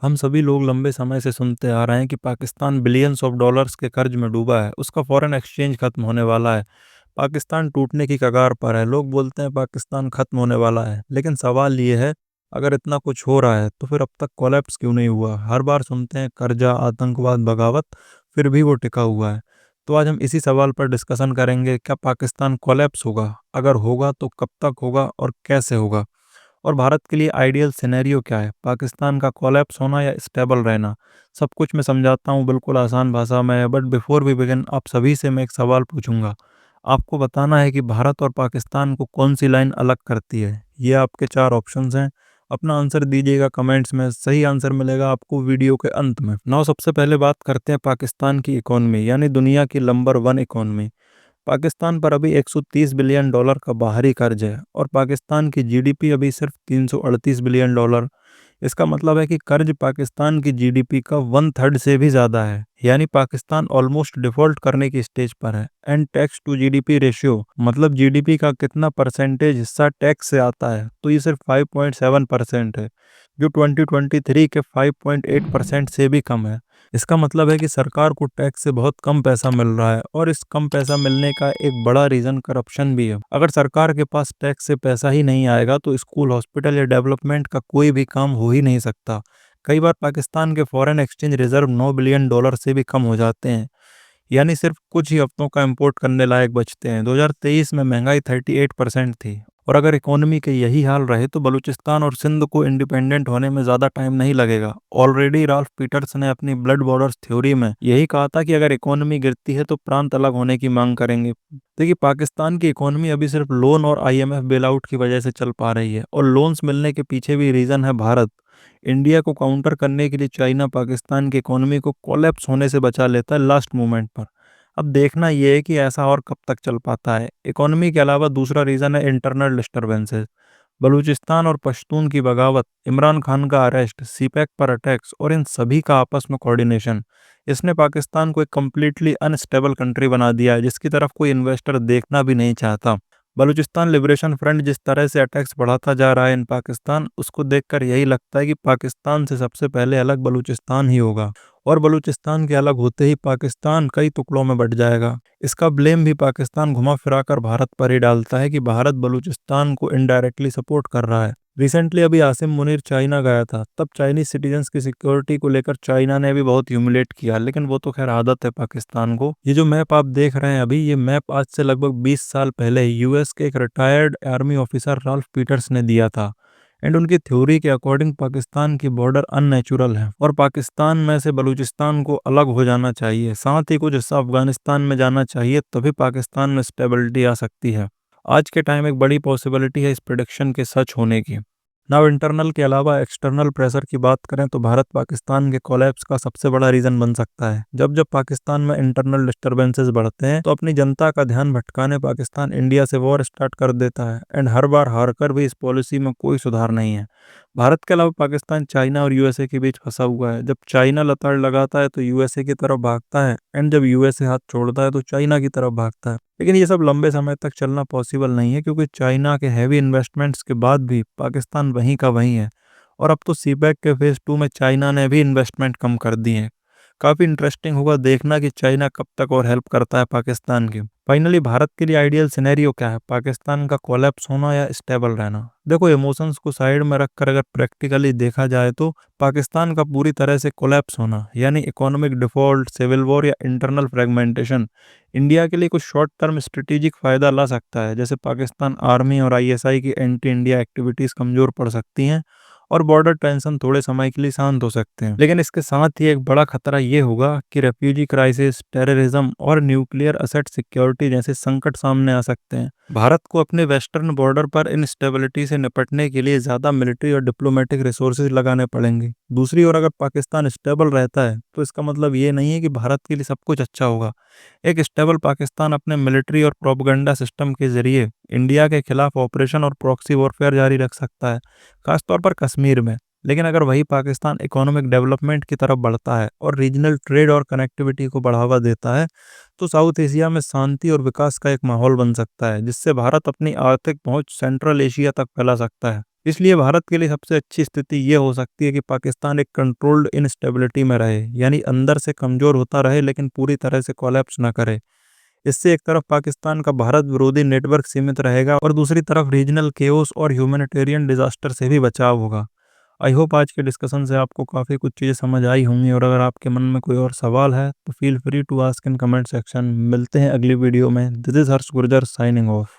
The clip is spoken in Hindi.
हम सभी लोग लंबे समय से सुनते आ रहे हैं कि पाकिस्तान बिलियंस ऑफ डॉलर्स के कर्ज में डूबा है, उसका फॉरेन एक्सचेंज खत्म होने वाला है, पाकिस्तान टूटने की कगार पर है। लोग बोलते हैं पाकिस्तान खत्म होने वाला है, लेकिन सवाल ये है, अगर इतना कुछ हो रहा है तो फिर अब तक कोलैप्स क्यों नहीं हुआ? हर बार सुनते हैं कर्जा, आतंकवाद, बगावत, फिर भी वो टिका हुआ है। तो आज हम इसी सवाल पर डिस्कशन करेंगे, क्या पाकिस्तान कोलैप्स होगा? अगर होगा तो कब तक होगा और कैसे होगा? और भारत के लिए आइडियल सिनेरियो क्या है? पाकिस्तान का कोलैप्स होना या स्टेबल रहना? सब कुछ मैं समझाता हूँ बिल्कुल आसान भाषा में, बट बिफोर वी बिगिन आप सभी से मैं एक सवाल पूछूंगा। आपको बताना है कि भारत और पाकिस्तान को कौन सी लाइन अलग करती है। ये आपके चार ऑप्शंस हैं। अपना आंसर दीजिएगा कमेंट्स में, सही आंसर मिलेगा आपको वीडियो के अंत में। नाउ सबसे पहले बात करते हैं पाकिस्तान की इकोनॉमी, यानी दुनिया की नंबर वन इकोनॉमी। पाकिस्तान पर अभी 130 बिलियन डॉलर का बाहरी कर्ज है और पाकिस्तान की जीडीपी अभी सिर्फ 338 बिलियन डॉलर। इसका मतलब है कि कर्ज पाकिस्तान की जीडीपी का वन थर्ड से भी ज़्यादा है, यानी पाकिस्तान ऑलमोस्ट डिफॉल्ट करने की स्टेज पर है। And tax to GDP ratio, मतलब जीडीपी का कितना परसेंटेज हिस्सा टैक्स से आता है, तो ये सिर्फ 5.7% है, जो 2023 के 5.8% से भी कम है। इसका मतलब है कि सरकार को टैक्स से बहुत कम पैसा मिल रहा है और इस कम पैसा मिलने का एक बड़ा रीज़न करप्शन भी है। अगर सरकार के पास टैक्स से पैसा ही नहीं आएगा तो स्कूल, हॉस्पिटल या डेवलपमेंट का कोई भी काम हो ही नहीं सकता। कई बार पाकिस्तान के foreign exchange reserve 9 billion dollar से भी कम हो जाते हैं, यानी सिर्फ कुछ ही हफ्तों का इंपोर्ट करने लायक बचते हैं। 2023 में महंगाई 38% थी, और अगर इकोनॉमी के यही हाल रहे तो बलूचिस्तान और सिंध को इंडिपेंडेंट होने में ज़्यादा टाइम नहीं लगेगा। ऑलरेडी राल्फ पीटर्स ने अपनी ब्लड बॉर्डर्स थ्योरी में यही कहा था कि अगर इकोनॉमी गिरती है तो प्रांत अलग होने की मांग करेंगे। देखिए, पाकिस्तान की इकोनॉमी अभी सिर्फ लोन और आईएमएफ बेल आउट की वजह से चल पा रही है, और लोन्स मिलने के पीछे भी रीज़न है भारत। इंडिया को काउंटर करने के लिए चाइना पाकिस्तान की इकोनॉमी को कोलैप्स होने से बचा लेता है लास्ट मोमेंट पर। अब देखना यह है कि ऐसा और कब तक चल पाता है। इकोनॉमी के अलावा दूसरा रीज़न है इंटरनल डिस्टर्बेंसेस। बलूचिस्तान और पश्तून की बगावत, इमरान खान का अरेस्ट, सीपैक पर अटैक्स और इन सभी का आपस में कोऑर्डिनेशन, इसने पाकिस्तान को एक कम्प्लीटली अनस्टेबल कंट्री बना दिया है, जिसकी तरफ कोई इन्वेस्टर देखना भी नहीं चाहता। बलूचिस्तान लिबरेशन फ्रंट जिस तरह से अटैक्स बढ़ाता जा रहा है इन पाकिस्तान, उसको देखकर यही लगता है कि पाकिस्तान से सबसे पहले अलग बलूचिस्तान ही होगा, और बलूचिस्तान के अलग होते ही पाकिस्तान कई टुकड़ों में बट जाएगा। इसका ब्लेम भी पाकिस्तान घुमा फिरा कर भारत पर ही डालता है कि भारत बलूचिस्तान को इनडायरेक्टली सपोर्ट कर रहा है। रिसेंटली अभी आसिम मुनीर चाइना गया था, तब चाइनीज सिटीजन्स की सिक्योरिटी को लेकर चाइना ने भी बहुत ह्यूमिलेट किया, लेकिन वो तो खैर आदत है पाकिस्तान को। ये जो मैप आप देख रहे हैं अभी, ये मैप आज से लगभग 20 साल पहले यूएस के एक retired army officer Ralph Peters ने दिया था। एंड उनकी थ्योरी के अकॉर्डिंग पाकिस्तान की बॉर्डर अननेचुरल है और पाकिस्तान में से बलूचिस्तान को अलग हो जाना चाहिए, साथ ही कुछ हिस्सा अफगानिस्तान में जाना चाहिए, तभी पाकिस्तान में स्टेबिलिटी आ सकती है। आज के टाइम एक बड़ी पॉसिबिलिटी है इस प्रिडिक्शन के सच होने की। नाउ इंटरनल के अलावा एक्सटर्नल प्रेशर की बात करें तो भारत पाकिस्तान के कोलैप्स का सबसे बड़ा रीजन बन सकता है। जब जब पाकिस्तान में इंटरनल डिस्टर्बेंसेस बढ़ते हैं तो अपनी जनता का ध्यान भटकाने पाकिस्तान इंडिया से वॉर स्टार्ट कर देता है, एंड हर बार हार कर भी इस पॉलिसी में कोई सुधार नहीं है। भारत के अलावा पाकिस्तान चाइना और यूएसए के बीच फंसा हुआ है। जब चाइना लताड़ लगाता है तो यूएसए की तरफ भागता है, एंड जब यूएसए हाथ छोड़ता है तो चाइना की तरफ भागता है। लेकिन ये सब लंबे समय तक चलना पॉसिबल नहीं है, क्योंकि चाइना के हैवी इन्वेस्टमेंट्स के बाद भी पाकिस्तान वहीं का वहीं है, और अब तो सीपैक के फेज 2 में चाइना ने भी इन्वेस्टमेंट कम कर दिए हैं। काफ़ी इंटरेस्टिंग होगा देखना कि चाइना कब तक और हेल्प करता है पाकिस्तान की। फाइनली भारत के लिए आइडियल सिनेरियो क्या है? पाकिस्तान का कोलैप्स होना या स्टेबल रहना? देखो, इमोशंस को साइड में रखकर अगर प्रैक्टिकली देखा जाए तो पाकिस्तान का पूरी तरह से कोलैप्स होना, यानी इकोनॉमिक डिफॉल्ट, सिविल वॉर या इंटरनल फ्रेगमेंटेशन, इंडिया के लिए कुछ शॉर्ट टर्म स्ट्रेटेजिक फायदा ला सकता है। जैसे पाकिस्तान आर्मी और आईएसआई की एंटी इंडिया एक्टिविटीज कमजोर पड़ सकती हैं, और बॉर्डर टेंशन थोड़े समय के लिए शांत हो सकते हैं। लेकिन इसके साथ ही एक बड़ा खतरा ये होगा कि रेफ्यूजी क्राइसिस, टेररिज्म और न्यूक्लियर असेट सिक्योरिटी जैसे संकट सामने आ सकते हैं। भारत को अपने वेस्टर्न बॉर्डर पर इंस्टेबिलिटी से निपटने के लिए ज़्यादा मिलिट्री और डिप्लोमेटिक रिसोर्सेज लगाने पड़ेंगे। दूसरी ओर अगर पाकिस्तान स्टेबल रहता है तो इसका मतलब ये नहीं है कि भारत के लिए सब कुछ अच्छा होगा। एक स्टेबल पाकिस्तान अपने मिलिट्री और प्रोपेगेंडा सिस्टम के जरिए इंडिया के खिलाफ ऑपरेशन और प्रॉक्सी वॉरफेयर जारी रख सकता है, खासतौर पर कश्मीर में। लेकिन अगर वही पाकिस्तान इकोनॉमिक डेवलपमेंट की तरफ बढ़ता है और रीजनल ट्रेड और कनेक्टिविटी को बढ़ावा देता है, तो साउथ एशिया में शांति और विकास का एक माहौल बन सकता है, जिससे भारत अपनी आर्थिक पहुंच सेंट्रल एशिया तक फैला सकता है। इसलिए भारत के लिए सबसे अच्छी स्थिति ये हो सकती है कि पाकिस्तान एक कंट्रोल्ड इनस्टेबिलिटी में रहे, यानी अंदर से कमजोर होता रहे लेकिन पूरी तरह से कोलैप्स ना करे। इससे एक तरफ पाकिस्तान का भारत विरोधी नेटवर्क सीमित रहेगा और दूसरी तरफ रीजनल केओस और ह्यूमैनिटेरियन डिजास्टर से भी बचाव होगा। आई होप आज के डिस्कशन से आपको काफ़ी कुछ चीज़ें समझ आई होंगी, और अगर आपके मन में कोई और सवाल है तो feel free to ask in comment section. मिलते हैं अगली वीडियो में। This is Harsh Gurjar signing of.